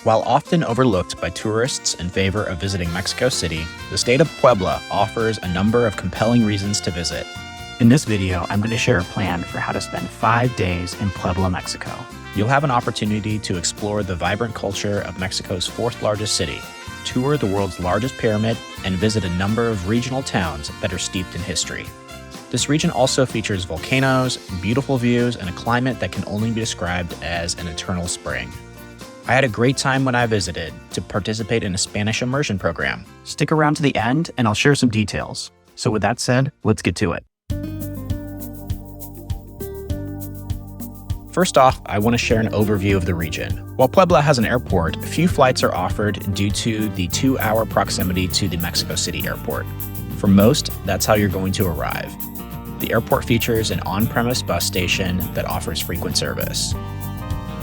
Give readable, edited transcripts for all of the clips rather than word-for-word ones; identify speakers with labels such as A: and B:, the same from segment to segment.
A: While often overlooked by tourists in favor of visiting Mexico City, the state of Puebla offers a number of compelling reasons to visit.
B: In this video, I'm going to share a plan for how to spend 5 days in Puebla, Mexico.
A: You'll have an opportunity to explore the vibrant culture of Mexico's fourth largest city, tour the world's largest pyramid, and visit a number of regional towns that are steeped in history. This region also features volcanoes, beautiful views, and a climate that can only be described as an eternal spring. I had a great time when I visited to participate in a Spanish immersion program.
B: Stick around to the end and I'll share some details. So with that said, let's get to it.
A: First off, I want to share an overview of the region. While Puebla has an airport, few flights are offered due to the 2-hour proximity to the Mexico City airport. For most, that's how you're going to arrive. The airport features an on-premise bus station that offers frequent service.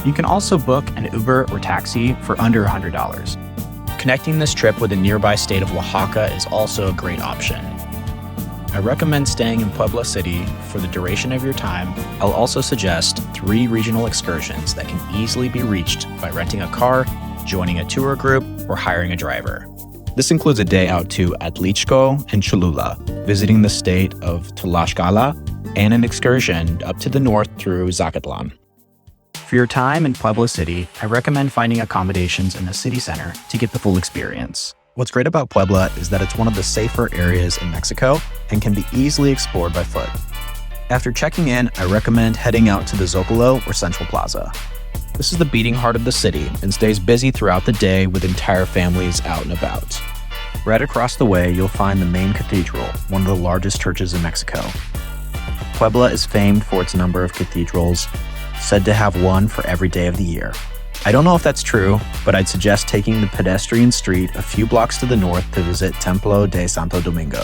B: You can also book an Uber or taxi for under $100.
A: Connecting this trip with the nearby state of Oaxaca is also a great option. I recommend staying in Puebla City for the duration of your time. I'll also suggest 3 regional excursions that can easily be reached by renting a car, joining a tour group, or hiring a driver. This includes a day out to Atlixco and Cholula, visiting the state of Tlaxcala, and an excursion up to the north through Zacatlan.
B: For your time in Puebla City, I recommend finding accommodations in the city center to get the full experience.
A: What's great about Puebla is that it's one of the safer areas in Mexico and can be easily explored by foot. After checking in, I recommend heading out to the Zocalo or Central Plaza. This is the beating heart of the city and stays busy throughout the day with entire families out and about. Right across the way, you'll find the main cathedral, one of the largest churches in Mexico. Puebla is famed for its number of cathedrals, said to have one for every day of the year. I don't know if that's true, but I'd suggest taking the pedestrian street a few blocks to the north to visit Templo de Santo Domingo.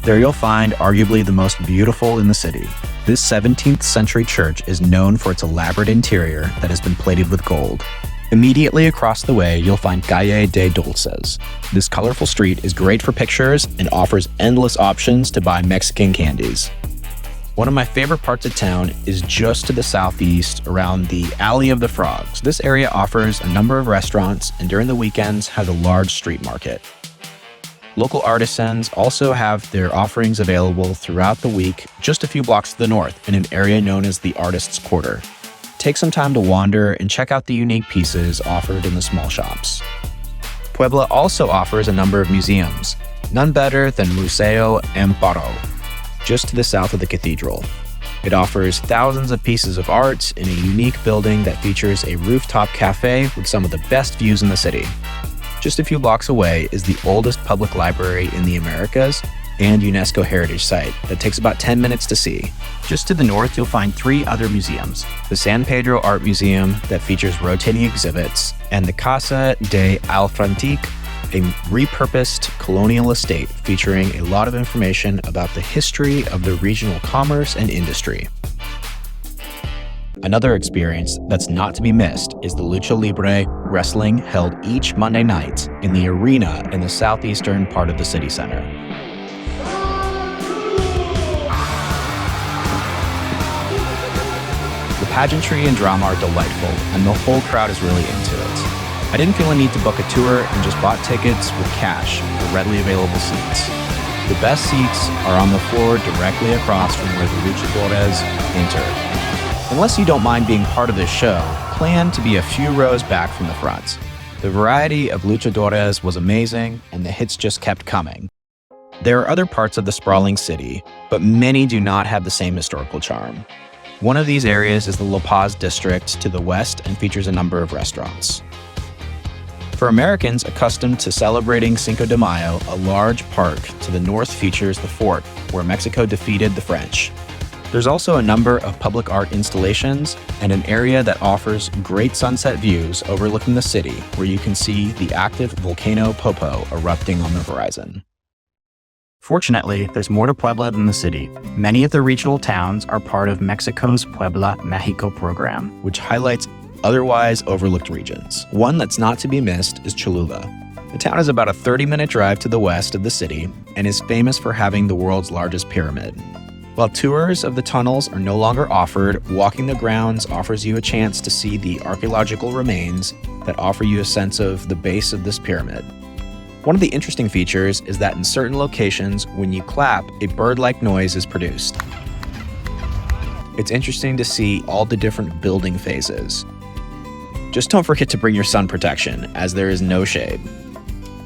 A: There you'll find arguably the most beautiful in the city. This 17th century church is known for its elaborate interior that has been plated with gold. Immediately across the way, you'll find Calle de Dulces. This colorful street is great for pictures and offers endless options to buy Mexican candies. One of my favorite parts of town is just to the southeast around the Alley of the Frogs. This area offers a number of restaurants and during the weekends has a large street market. Local artisans also have their offerings available throughout the week just a few blocks to the north in an area known as the Artists' Quarter. Take some time to wander and check out the unique pieces offered in the small shops. Puebla also offers a number of museums, none better than Museo Amparo, just to the south of the cathedral. It offers thousands of pieces of art in a unique building that features a rooftop cafe with some of the best views in the city. Just a few blocks away is the oldest public library in the Americas and UNESCO heritage site that takes about 10 minutes to see.
B: Just to the north, you'll find 3 other museums.
A: The San Pedro Art Museum that features rotating exhibits, and the Casa de Alfrantic, a repurposed colonial estate featuring a lot of information about the history of the regional commerce and industry. Another experience that's not to be missed is the Lucha Libre wrestling held each Monday night in the arena in the southeastern part of the city center. The pageantry and drama are delightful, and the whole crowd is really into it. I didn't feel a need to book a tour and just bought tickets with cash for readily available seats. The best seats are on the floor directly across from where the luchadores enter. Unless you don't mind being part of this show, plan to be a few rows back from the front. The variety of luchadores was amazing, and the hits just kept coming. There are other parts of the sprawling city, but many do not have the same historical charm. One of these areas is the La Paz district to the west and features a number of restaurants. For Americans accustomed to celebrating Cinco de Mayo, a large park to the north features the fort where Mexico defeated the French. There's also a number of public art installations and an area that offers great sunset views overlooking the city where you can see the active volcano Popo erupting on the horizon.
B: Fortunately, there's more to Puebla than the city. Many of the regional towns are part of Mexico's Puebla Mexico program,
A: which highlights otherwise overlooked regions. One that's not to be missed is Cholula. The town is about a 30-minute drive to the west of the city and is famous for having the world's largest pyramid. While tours of the tunnels are no longer offered, walking the grounds offers you a chance to see the archaeological remains that offer you a sense of the base of this pyramid. One of the interesting features is that in certain locations, when you clap, a bird-like noise is produced. It's interesting to see all the different building phases. Just don't forget to bring your sun protection, as there is no shade.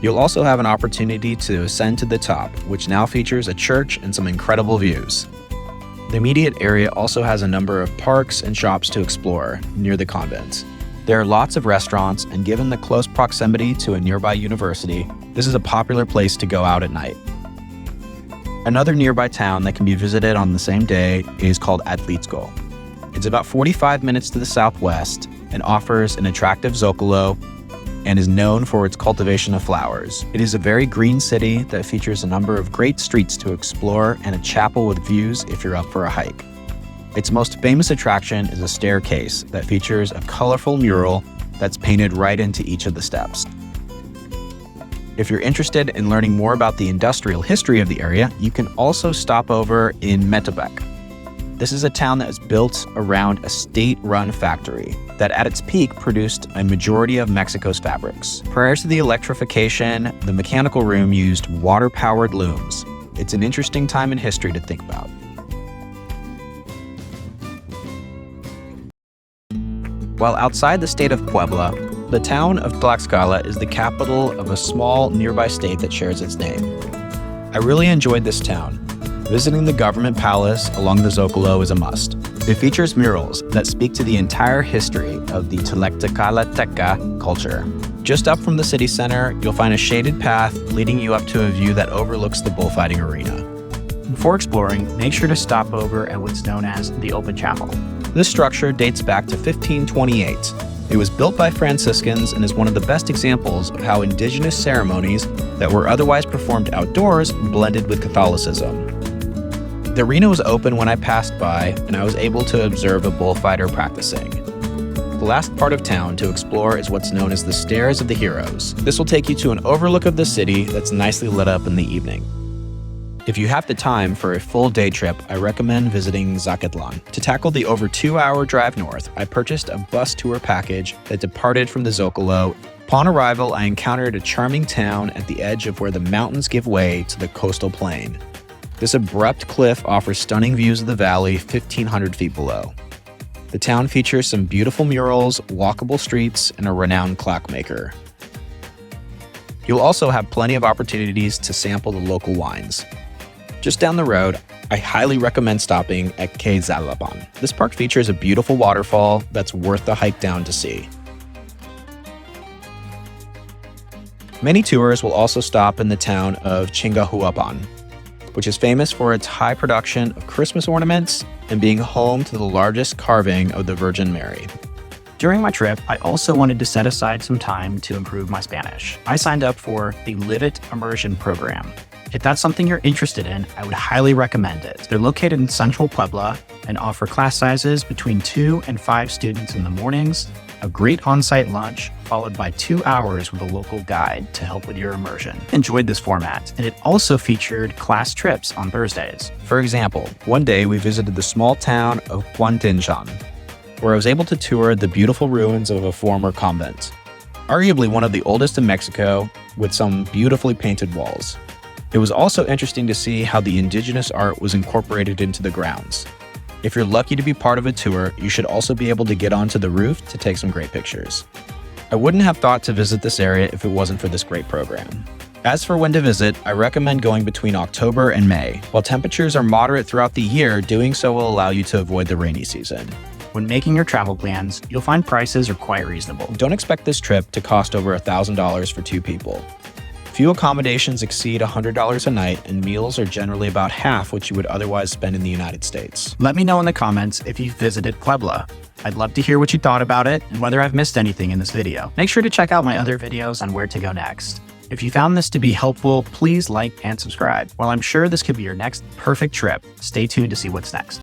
A: You'll also have an opportunity to ascend to the top, which now features a church and some incredible views. The immediate area also has a number of parks and shops to explore near the convent. There are lots of restaurants, and given the close proximity to a nearby university, this is a popular place to go out at night. Another nearby town that can be visited on the same day is called Atlixco. It's about 45 minutes to the southwest and offers an attractive zocalo and is known for its cultivation of flowers. It is a very green city that features a number of great streets to explore and a chapel with views if you're up for a hike. Its most famous attraction is a staircase that features a colorful mural that's painted right into each of the steps. If you're interested in learning more about the industrial history of the area, you can also stop over in Metepec. This is a town that is built around a state-run factory that at its peak produced a majority of Mexico's fabrics. Prior to the electrification, the mechanical room used water-powered looms. It's an interesting time in history to think about. While outside the state of Puebla, the town of Tlaxcala is the capital of a small nearby state that shares its name. I really enjoyed this town. Visiting the government palace along the Zocalo is a must. It features murals that speak to the entire history of the Tlaxcala culture. Just up from the city center, you'll find a shaded path leading you up to a view that overlooks the bullfighting arena.
B: Before exploring, make sure to stop over at what's known as the Open Chapel.
A: This structure dates back to 1528. It was built by Franciscans and is one of the best examples of how indigenous ceremonies that were otherwise performed outdoors blended with Catholicism. The arena was open when I passed by, and I was able to observe a bullfighter practicing. The last part of town to explore is what's known as the Stairs of the Heroes. This will take you to an overlook of the city that's nicely lit up in the evening. If you have the time for a full day trip, I recommend visiting Zacatlan. To tackle the over 2-hour drive north, I purchased a bus tour package that departed from the Zocalo. Upon arrival, I encountered a charming town at the edge of where the mountains give way to the coastal plain. This abrupt cliff offers stunning views of the valley 1,500 feet below. The town features some beautiful murals, walkable streets, and a renowned clockmaker. You'll also have plenty of opportunities to sample the local wines. Just down the road, I highly recommend stopping at Quetzalapan. This park features a beautiful waterfall that's worth the hike down to see. Many tours will also stop in the town of Chignahuapan, which is famous for its high production of Christmas ornaments and being home to the largest carving of the Virgin Mary.
B: During my trip, I also wanted to set aside some time to improve my Spanish. I signed up for the Livit Immersion program. If that's something you're interested in, I would highly recommend it. They're located in central Puebla and offer class sizes between 2 and 5 students in the mornings, a great on-site lunch, followed by 2 hours with a local guide to help with your immersion. I enjoyed this format, and it also featured class trips on Thursdays.
A: For example, one day we visited the small town of Cuantinchán, where I was able to tour the beautiful ruins of a former convent, arguably one of the oldest in Mexico, with some beautifully painted walls. It was also interesting to see how the indigenous art was incorporated into the grounds. If you're lucky to be part of a tour, you should also be able to get onto the roof to take some great pictures. I wouldn't have thought to visit this area if it wasn't for this great program. As for when to visit, I recommend going between October and May. While temperatures are moderate throughout the year, doing so will allow you to avoid the rainy season.
B: When making your travel plans, you'll find prices are quite reasonable.
A: Don't expect this trip to cost over $1,000 for 2 people. Few accommodations exceed $100 a night, and meals are generally about half what you would otherwise spend in the United States.
B: Let me know in the comments if you've visited Puebla. I'd love to hear what you thought about it and whether I've missed anything in this video. Make sure to check out my other videos on where to go next. If you found this to be helpful, please like and subscribe. While I'm sure this could be your next perfect trip, stay tuned to see what's next.